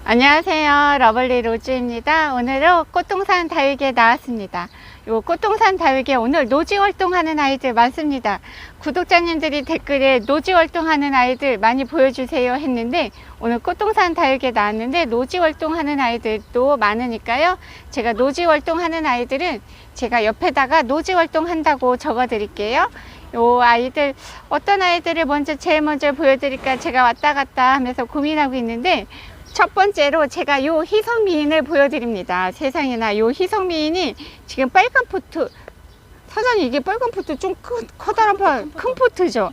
안녕하세요. 러블리 로즈입니다. 오늘은 꽃동산 다육이에 나왔습니다. 요 꽃동산 다육이에 오늘 노지 활동하는 아이들 많습니다. 구독자님들이 댓글에 노지 활동하는 아이들 많이 보여주세요 했는데 오늘 꽃동산 다육이에 나왔는데 노지 활동하는 아이들도 많으니까요. 제가 노지 활동하는 아이들은 제가 옆에다가 노지 활동한다고 적어 드릴게요. 요 아이들 어떤 아이들을 제일 먼저 보여드릴까 제가 왔다 갔다 하면서 고민하고 있는데 첫 번째로 제가 요 희성미인을 보여드립니다. 세상에나 요 희성미인이 지금 빨간 포트, 사장님 이게 빨간 포트 좀 커다란 큰 포트죠.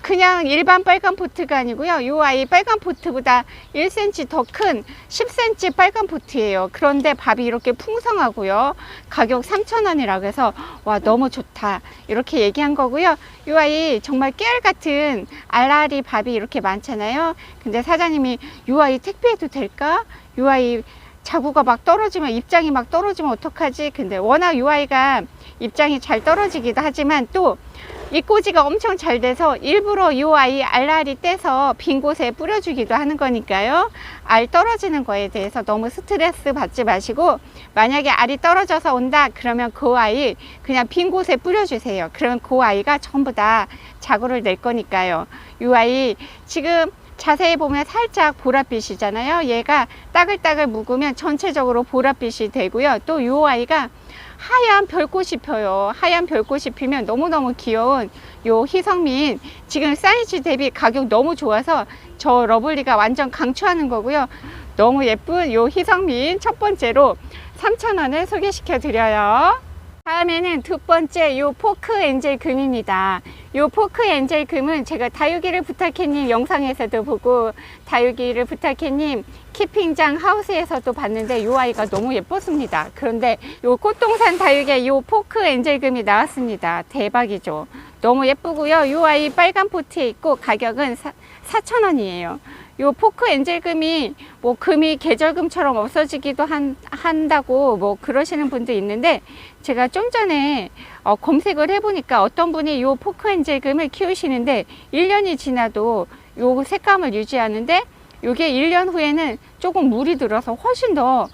그냥 일반 빨간 포트가 아니고요. 요 아이 빨간 포트보다 1cm 더 큰 10cm 빨간 포트예요. 그런데 밥이 이렇게 풍성하고요. 가격 3,000원이라고 해서 와 너무 좋다 이렇게 얘기한 거고요. 요 아이 정말 깨알 같은 알알이 밥이 이렇게 많잖아요. 근데 사장님이 요 아이 택배해도 될까? 요 아이 자구가 막 떨어지면 입장이 막 떨어지면 어떡하지? 근데 워낙 요 아이가 입장이 잘 떨어지기도 하지만 또 입꼬지가 엄청 잘 돼서 일부러 이 아이 알알이 떼서 빈 곳에 뿌려주기도 하는 거니까요. 알 떨어지는 거에 대해서 너무 스트레스 받지 마시고 만약에 알이 떨어져서 온다 그러면 그 아이 그냥 빈 곳에 뿌려주세요. 그러면 그 아이가 전부 다 자구를 낼 거니까요. 이 아이 지금 자세히 보면 살짝 보랏빛이잖아요. 얘가 따글따글 묵으면 전체적으로 보랏빛이 되고요. 또 이 아이가 하얀 별꽃이 펴요. 하얀 별꽃이 피면 너무너무 귀여운 요 희성미인 지금 사이즈 대비 가격 너무 좋아서 저 러블리가 완전 강추하는 거고요. 너무 예쁜 요 희성미인 첫 번째로 3,000원을 소개시켜 드려요. 다음에는 두 번째 요 포크 엔젤 금입니다. 요 포크 엔젤 금은 제가 다육이를 부탁해님 영상에서도 보고 다육이를 부탁해님 키핑장 하우스에서도 봤는데 요 아이가 너무 예뻤습니다. 그런데 요 꽃동산 다육에 요 포크 엔젤 금이 나왔습니다. 대박이죠. 너무 예쁘고요. 요 아이 빨간 포트에 있고 가격은 4,000원이에요. 요 포크 엔젤금이 뭐 금이 계절금처럼 없어지기도 한다고 뭐 그러시는 분도 있는데 제가 좀 전에 검색을 해보니까 어떤 분이 요 포크 엔젤금을 키우시는데 1년이 지나도 요 색감을 유지하는데 요게 1년 후에는 조금 물이 들어서 훨씬 더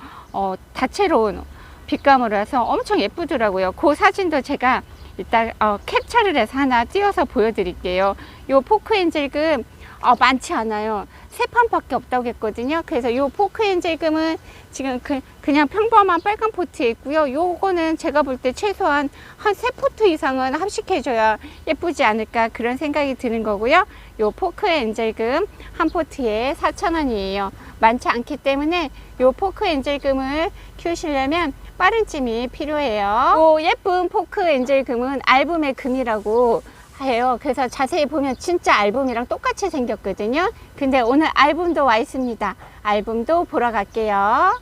다채로운 빛감으로 해서 엄청 예쁘더라고요. 그 사진도 제가 이따 캡처를 해서 하나 띄워서 보여드릴게요. 요 포크 엔젤금 많지 않아요. 3판밖에 없다고 했거든요. 그래서 요 포크 엔젤금은 지금 그냥 평범한 빨간 포트에 있고요. 요거는 제가 볼 때 최소한 한 3포트 이상은 합식해줘야 예쁘지 않을까 그런 생각이 드는 거고요. 요 포크 엔젤금 한 포트에 4,000원이에요. 많지 않기 때문에 요 포크 엔젤금을 키우시려면 빠른 찜이 필요해요. 요 예쁜 포크 엔젤금은 알붐의 금이라고 해요. 그래서 자세히 보면 진짜 알붐이랑 똑같이 생겼거든요. 근데 오늘 알붐도 와 있습니다. 알붐도 보러 갈게요.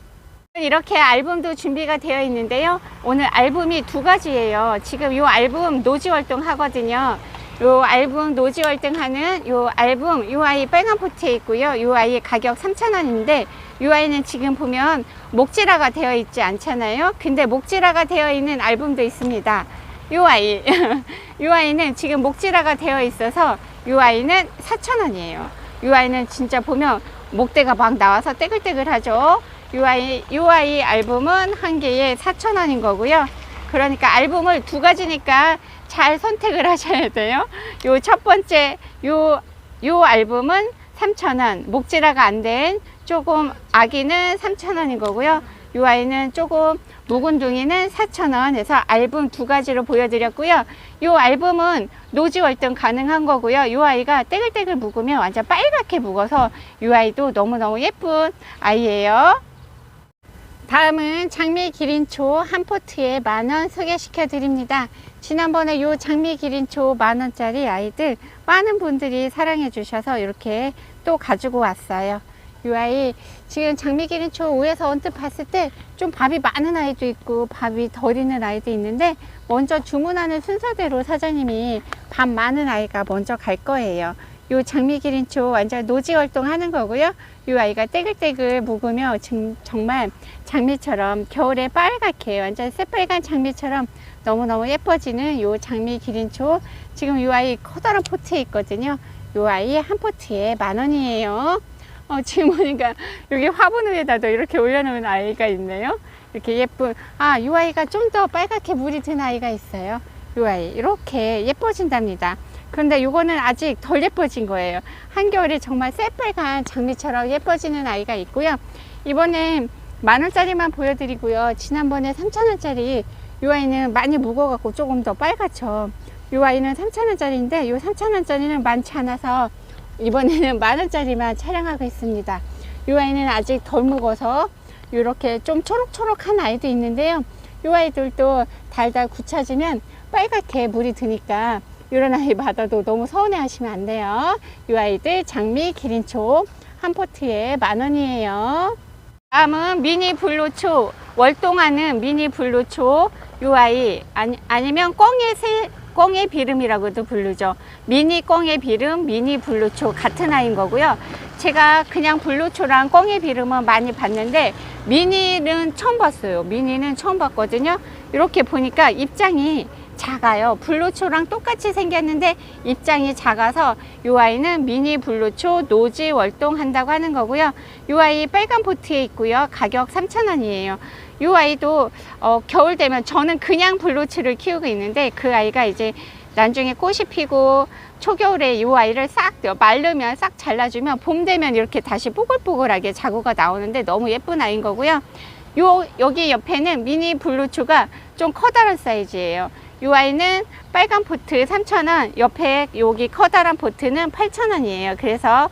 이렇게 알붐도 준비가 되어 있는데요. 오늘 알붐이 두 가지예요. 지금 이 알붐 노지 활동 하거든요. 요 알붐 노지 활동하는 요 알붐 요 아이 빨간 포트에 있고요. 요 아이 가격 3,000원인데 요 아이는 지금 보면 목질화가 되어 있지 않잖아요. 근데 목질화가 되어 있는 알붐도 있습니다. 요 아이 요 아이는 지금 목질화가 되어 있어서 요 아이는 4,000원이에요. 요 아이는 진짜 보면 목대가 막 나와서 떼글떼글 하죠. 요 아이 알붐은 한 개에 4,000원인 거고요. 그러니까 알붐을 두 가지니까 잘 선택을 하셔야 돼요. 요 첫 번째 요 알붐은 3,000원, 목질화가 안 된 조금 아기는 3,000원인 거고요. 요 아이는 조금 묵은둥이는 4,000원 해서 알붐 두 가지로 보여드렸고요. 요 알붐은 노지 활동 가능한 거고요. 요 아이가 떼글떼글 묵으면 완전 빨갛게 묵어서 요 아이도 너무너무 예쁜 아이예요. 다음은 장미 기린초 한 포트에 10,000원 소개시켜 드립니다. 지난번에 요 장미 기린초 10,000원짜리 아이들 많은 분들이 사랑해 주셔서 이렇게 또 가지고 왔어요. 이 아이 지금 장미 기린초 5에서 언뜻 봤을 때 좀 밥이 많은 아이도 있고 밥이 덜 있는 아이도 있는데 먼저 주문하는 순서대로 사장님이 밥 많은 아이가 먼저 갈 거예요. 요 장미 기린초 완전 노지 활동하는 거고요. 이 아이가 떼글떼글 묵으면 정말 장미처럼 겨울에 빨갛게 완전 새빨간 장미처럼 너무너무 예뻐지는 요 장미 기린초 지금 이 아이 커다란 포트에 있거든요. 요 아이 한 포트에 10,000원이에요. 지금 보니까 여기 화분 위에다도 이렇게 올려놓은 아이가 있네요. 이렇게 예쁜, 이 아이가 좀 더 빨갛게 물이 든 아이가 있어요. 이 아이 이렇게 예뻐진답니다. 그런데 이거는 아직 덜 예뻐진 거예요. 한겨울에 정말 새빨간 장미처럼 예뻐지는 아이가 있고요. 이번엔 10,000원짜리만 보여드리고요. 지난번에 3,000원짜리 이 아이는 많이 묵어갖고 조금 더 빨갛죠. 이 아이는 3,000원짜리인데 이 3,000원짜리는 많지 않아서 이번에는 10,000원짜리만 촬영하고 있습니다. 이 아이는 아직 덜 묵어서 이렇게 좀 초록초록한 아이도 있는데요. 이 아이들도 달달 굳혀지면 빨갛게 물이 드니까 이런 아이 받아도 너무 서운해 하시면 안 돼요. 이 아이들 장미 기린초 한 포트에 10,000원이에요. 다음은 미니 블루초, 월동하는 미니 블루초. 이 아이 아니면 꽁의 비름이라고도 부르죠. 미니 꽁의 비름, 미니 블루초 같은 아이인 거고요. 제가 그냥 블루초랑 꽁의 비름은 많이 봤는데 미니는 처음 봤어요. 미니는 처음 봤거든요. 이렇게 보니까 입장이 작아요. 블루초랑 똑같이 생겼는데 입장이 작아서 이 아이는 미니 블루초 노지 월동한다고 하는 거고요. 이 아이 빨간 포트에 있고요. 가격 3,000원이에요. 이 아이도 겨울 되면 저는 그냥 블루초를 키우고 있는데 그 아이가 이제 나중에 꽃이 피고 초겨울에 이 아이를 싹 마르면 싹 잘라주면 봄 되면 이렇게 다시 뽀글뽀글하게 자구가 나오는데 너무 예쁜 아이인 거고요. 여기 옆에는 미니 블루초가 좀 커다란 사이즈예요. 이 아이는 빨간 포트 3,000원, 옆에 여기 커다란 포트는 8,000원이에요. 그래서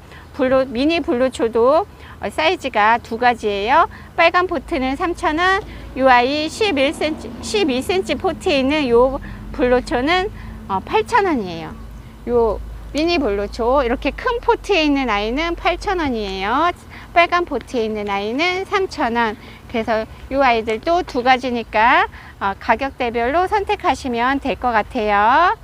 미니 블루초도 사이즈가 두 가지예요. 빨간 포트는 3,000원, 이 아이 12cm 포트에 있는 이 블루초는 8,000원이에요. 요 미니 블루초 이렇게 큰 포트에 있는 아이는 8,000원이에요. 빨간 포트에 있는 아이는 3,000원. 그래서 이 아이들도 두 가지니까 가격대별로 선택하시면 될 것 같아요.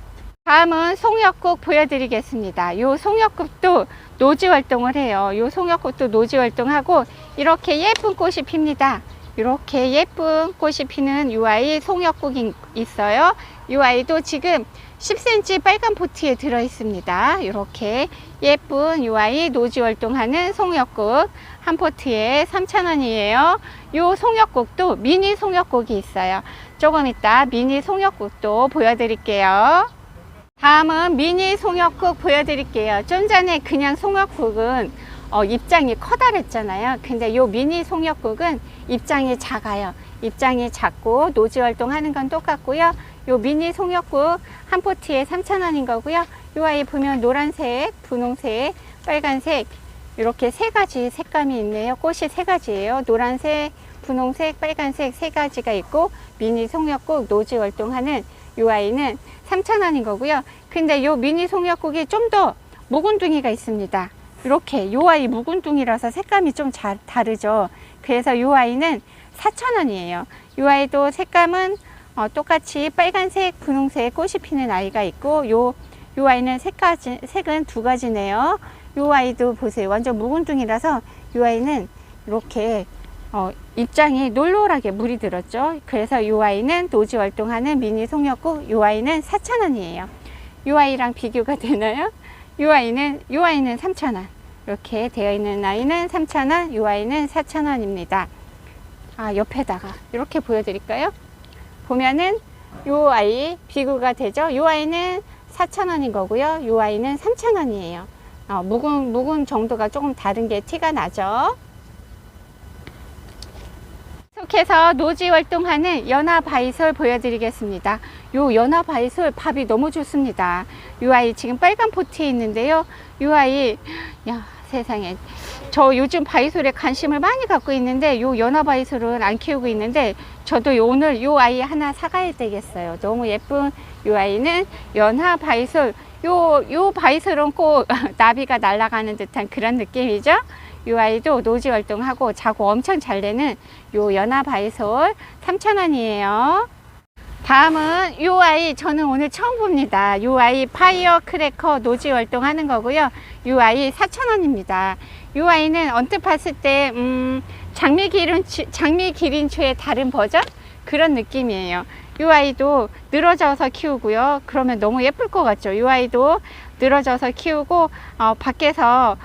다음은 송역국 보여드리겠습니다. 이 송역국도 노지 활동을 해요. 이 송역국도 노지 활동하고 이렇게 예쁜 꽃이 핍니다. 이렇게 예쁜 꽃이 피는 이 아이 송역국이 있어요. 이 아이도 지금 10cm 빨간 포트에 들어 있습니다. 이렇게 예쁜 이 아이 노지 활동하는 송역국 한 포트에 3,000원이에요. 이 송역국도 미니 송역국이 있어요. 조금 이따 미니 송역국도 보여드릴게요. 다음은 미니 송역국 보여드릴게요. 좀 전에 그냥 송역국은 입장이 커다랬잖아요. 근데 이 미니 송역국은 입장이 작아요. 입장이 작고 노지 활동하는 건 똑같고요. 요 미니 송역국 한 포트에 3,000원인 거고요. 이 아이 보면 노란색, 분홍색, 빨간색 이렇게 세 가지 색감이 있네요. 꽃이 세 가지예요. 노란색, 분홍색, 빨간색 세 가지가 있고 미니 송역국 노지 활동하는 이 아이는 3,000원인 거고요. 근데 요 미니 송역국이 좀 더 묵은둥이가 있습니다. 이렇게 요 아이 묵은둥이라서 색감이 좀 다르죠. 그래서 이 아이는 4,000원이에요. 이 아이도 색감은 똑같이 빨간색, 분홍색 꽃이 피는 아이가 있고 요 아이는 색은 두 가지네요. 요 아이도 보세요. 완전 묵은둥이라서 이 아이는 이렇게 입장이 놀놀하게 물이 들었죠. 그래서 이 아이는 노지 활동하는 미니 송역국 이 아이는 4,000원이에요. 이 아이랑 비교가 되나요? 이 아이는 3,000원. 이렇게 되어 있는 아이는 3,000원, 이 아이는 4,000원입니다. 옆에다가 이렇게 보여드릴까요? 보면은 이 아이 비교가 되죠. 이 아이는 4,000원인 거고요. 이 아이는 3,000원이에요. 묵은 정도가 조금 다른 게 티가 나죠. 계속해서 노지 활동하는 연화바이솔 보여드리겠습니다. 요 연화바이솔 밥이 너무 좋습니다. 이 아이 지금 빨간 포트에 있는데요. 이 아이 세상에 저 요즘 바이솔에 관심을 많이 갖고 있는데 요 연화바이솔은 안 키우고 있는데 저도 오늘 요 아이 하나 사가야 되겠어요. 너무 예쁜 이 아이는 연화바이솔. 요 바이솔은 꼭 나비가 날아가는 듯한 그런 느낌이죠. 이 아이도 노지 활동하고 자구 엄청 잘 내는 요 연화바이솔 3,000원이에요. 다음은 이 아이 저는 오늘 처음 봅니다. 이 아이 파이어 크래커 노지 활동하는 거고요. 이 아이 4,000원입니다. 이 아이는 언뜻 봤을 때 장미 기린초의 다른 버전 그런 느낌이에요. 이 아이도 늘어져서 키우고요. 그러면 너무 예쁠 것 같죠. 이 아이도 늘어져서 키우고 밖에서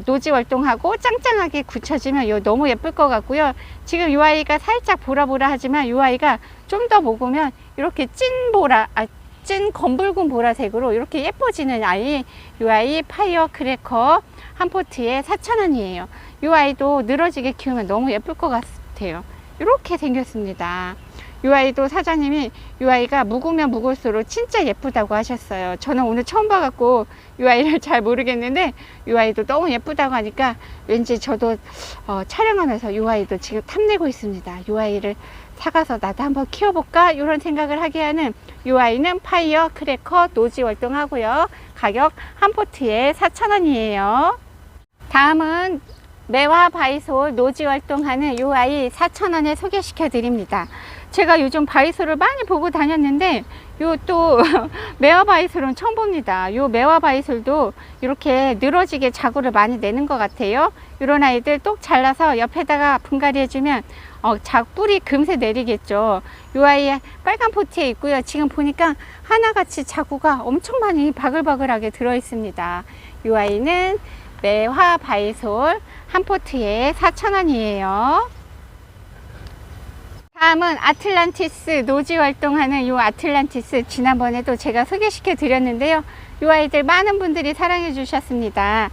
노지 월동하고 짱짱하게 굳혀지면 이거 너무 예쁠 것 같고요. 지금 이 아이가 살짝 보라보라 하지만 이 아이가 좀 더 먹으면 이렇게 찐 검붉은 보라색으로 이렇게 예뻐지는 아이, 이 아이 파이어 크래커 한 포트에 4,000원이에요. 이 아이도 늘어지게 키우면 너무 예쁠 것 같아요. 이렇게 생겼습니다. 이 아이도 사장님이 이 아이가 묵으면 묵을수록 진짜 예쁘다고 하셨어요. 저는 오늘 처음 봐갖고 이 아이를 잘 모르겠는데 이 아이도 너무 예쁘다고 하니까 왠지 저도 촬영하면서 이 아이도 지금 탐내고 있습니다. 이 아이를 사가서 나도 한번 키워볼까 이런 생각을 하게 하는 이 아이는 파이어 크래커 노지 월동하고요. 가격 한 포트에 4,000원이에요. 다음은 매화 바이솔 노지 활동하는 이 아이 4,000원에 소개시켜 드립니다. 제가 요즘 바이솔을 많이 보고 다녔는데 요 또 매화 바이솔은 처음 봅니다. 요 매화 바이솔도 이렇게 늘어지게 자구를 많이 내는 것 같아요. 이런 아이들 똑 잘라서 옆에다가 분갈이 해주면 뿌리 금세 내리겠죠. 요 아이 빨간 포트에 있고요. 지금 보니까 하나같이 자구가 엄청 많이 바글바글하게 들어 있습니다. 요 아이는 매화 바이솔 한 포트에 4,000원이에요. 다음은 아틀란티스 노지 활동하는 이 아틀란티스, 지난번에도 제가 소개시켜 드렸는데요. 이 아이들 많은 분들이 사랑해 주셨습니다.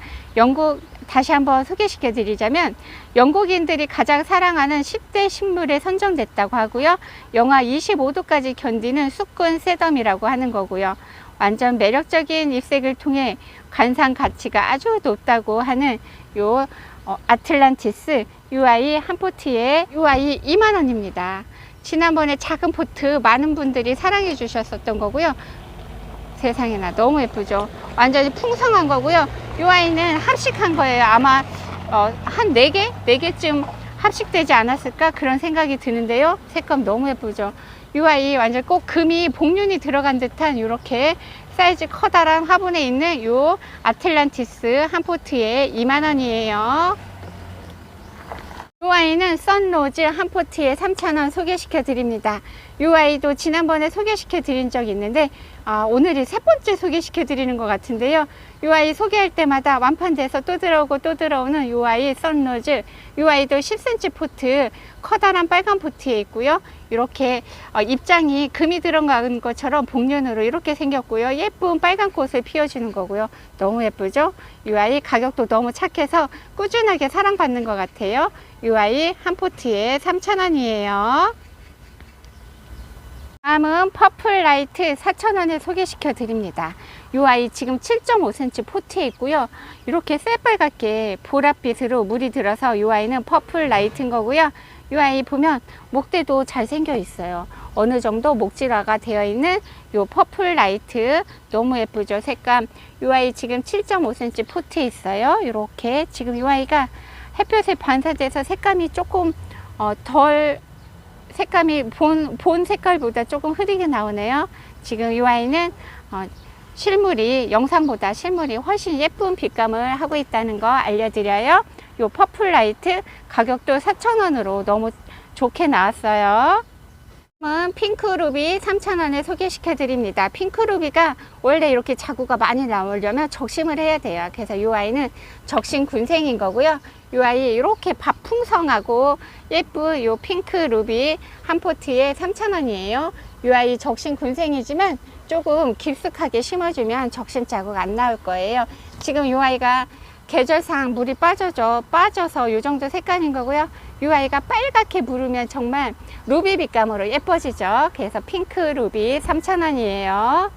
다시 한번 소개시켜 드리자면 영국인들이 가장 사랑하는 10대 식물에 선정됐다고 하고요. 영하 25도까지 견디는 수꾼 셋덤이라고 하는 거고요. 완전 매력적인 잎색을 통해 관상 가치가 아주 높다고 하는 요 아틀란티스 UI 한 포트에 UI 2만원입니다. 지난번에 작은 포트 많은 분들이 사랑해 주셨었던 거고요. 세상에나 너무 예쁘죠. 완전히 풍성한 거고요. 이 아이는 합식한 거예요. 아마 한 4개쯤 합식되지 않았을까 그런 생각이 드는데요. 색감 너무 예쁘죠. 이 아이 완전 꼭 금이 복륜이 들어간 듯한 이렇게 사이즈 커다란 화분에 있는 이 아틀란티스 한 포트에 2만원이에요. 이 아이는 썬로즈 한 포트에 3,000원 소개시켜 드립니다. 이 아이도 지난번에 소개시켜 드린 적이 있는데 오늘이 세 번째 소개시켜 드리는 것 같은데요. 이 아이 소개할 때마다 완판돼서 또 들어오고 또 들어오는 이 아이 썬로즈. 이 아이도 10cm 포트 커다란 빨간 포트에 있고요. 이렇게 입장이 금이 들어간 것처럼 복륜으로 이렇게 생겼고요. 예쁜 빨간 꽃을 피워주는 거고요. 너무 예쁘죠? 이 아이 가격도 너무 착해서 꾸준하게 사랑받는 것 같아요. 이 아이 한 포트에 3,000원이에요. 다음은 퍼플 라이트 4,000원에 소개시켜 드립니다. 이 아이 지금 7.5cm 포트에 있고요. 이렇게 새빨갛게 보랏빛으로 물이 들어서 이 아이는 퍼플 라이트인 거고요. 이 아이 보면 목대도 잘 생겨 있어요. 어느 정도 목질화가 되어 있는 이 퍼플 라이트 너무 예쁘죠? 색감. 이 아이 지금 7.5cm 포트에 있어요. 이렇게 지금 이 아이가 햇볕에 반사돼서 색감이 조금 덜 색감이 본 색깔보다 조금 흐리게 나오네요. 지금 이 아이는 영상보다 실물이 훨씬 예쁜 빛감을 하고 있다는 거 알려드려요. 이 퍼플 라이트 가격도 4,000원으로 너무 좋게 나왔어요. 핑크 루비 3,000원에 소개시켜 드립니다. 핑크 루비가 원래 이렇게 자구가 많이 나오려면 적심을 해야 돼요. 그래서 이 아이는 적심 군생인 거고요. 이 아이 이렇게 밥풍성하고 예쁜 이 핑크 루비 한 포트에 3,000원이에요. 이 아이 적심 군생이지만 조금 깊숙하게 심어주면 적심 자국 안 나올 거예요. 지금 이 아이가 계절상 물이 빠져서 이 정도 색깔인 거고요. 이 아이가 빨갛게 부르면 정말 루비 빛감으로 예뻐지죠. 그래서 핑크 루비 3,000원이에요.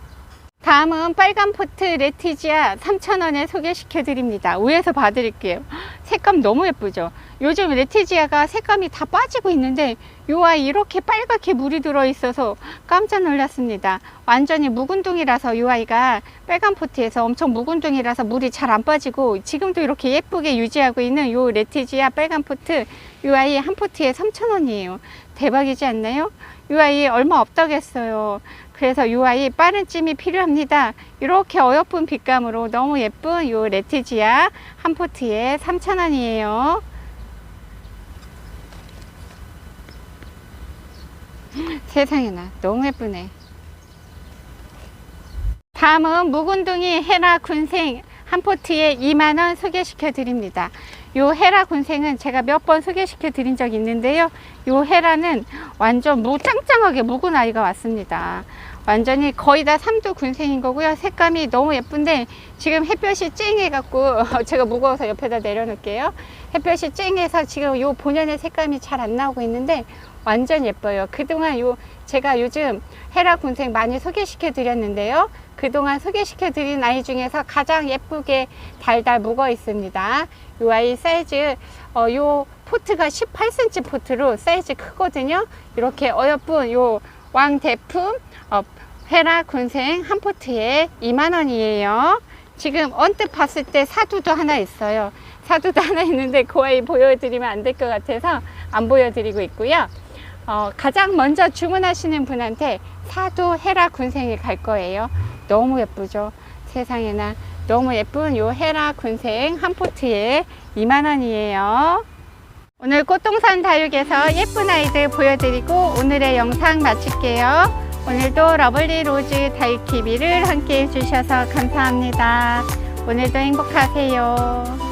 다음은 빨간 포트 레티지아 3,000원에 소개시켜 드립니다. 위에서 봐드릴게요. 색감 너무 예쁘죠. 요즘 레티지아가 색감이 다 빠지고 있는데 이 아이 이렇게 빨갛게 물이 들어 있어서 깜짝 놀랐습니다. 완전히 묵은둥이라서 이 아이가 빨간 포트에서 엄청 묵은둥이라서 물이 잘 안 빠지고 지금도 이렇게 예쁘게 유지하고 있는 이 레티지아 빨간 포트, 이 아이 한 포트에 3,000원이에요. 대박이지 않나요? 이 아이 얼마 없다고 했어요. 그래서 이 아이 빠른 찜이 필요합니다. 이렇게 어여쁜 빛감으로 너무 예쁜 이 레티지아 한 포트에 3,000원이에요. 세상에나 너무 예쁘네. 다음은 묵은둥이 헤라 군생 한 포트에 2만 원 소개시켜 드립니다. 요 헤라 군생은 제가 몇 번 소개시켜 드린 적이 있는데요. 요 헤라는 완전 짱짱하게 묵은 아이가 왔습니다. 완전히 거의 다 3두 군생인 거고요. 색감이 너무 예쁜데 지금 햇볕이 쨍해갖고 제가 무거워서 옆에다 내려놓을게요. 햇볕이 쨍해서 지금 요 본연의 색감이 잘 안 나오고 있는데 완전 예뻐요. 그동안 제가 요즘 헤라 군생 많이 소개시켜 드렸는데요. 그동안 소개시켜 드린 아이 중에서 가장 예쁘게 달달 묵어 있습니다. 요 아이 사이즈 요 포트가 18cm 포트로 사이즈 크거든요. 이렇게 어여쁜 요 왕대품 헤라 군생 한 포트에 2만 원이에요. 지금 언뜻 봤을 때 사두도 하나 있어요. 사두도 하나 있는데 그 아이 보여드리면 안 될 것 같아서 안 보여드리고 있고요. 가장 먼저 주문하시는 분한테 사두 헤라 군생이 갈 거예요. 너무 예쁘죠? 세상에나 너무 예쁜 요 헤라 군생 한 포트에 2만 원이에요. 오늘 꽃동산 다육에서 예쁜 아이들 보여드리고 오늘의 영상 마칠게요. 오늘도 러블리 로즈 다육TV를 함께 해주셔서 감사합니다. 오늘도 행복하세요.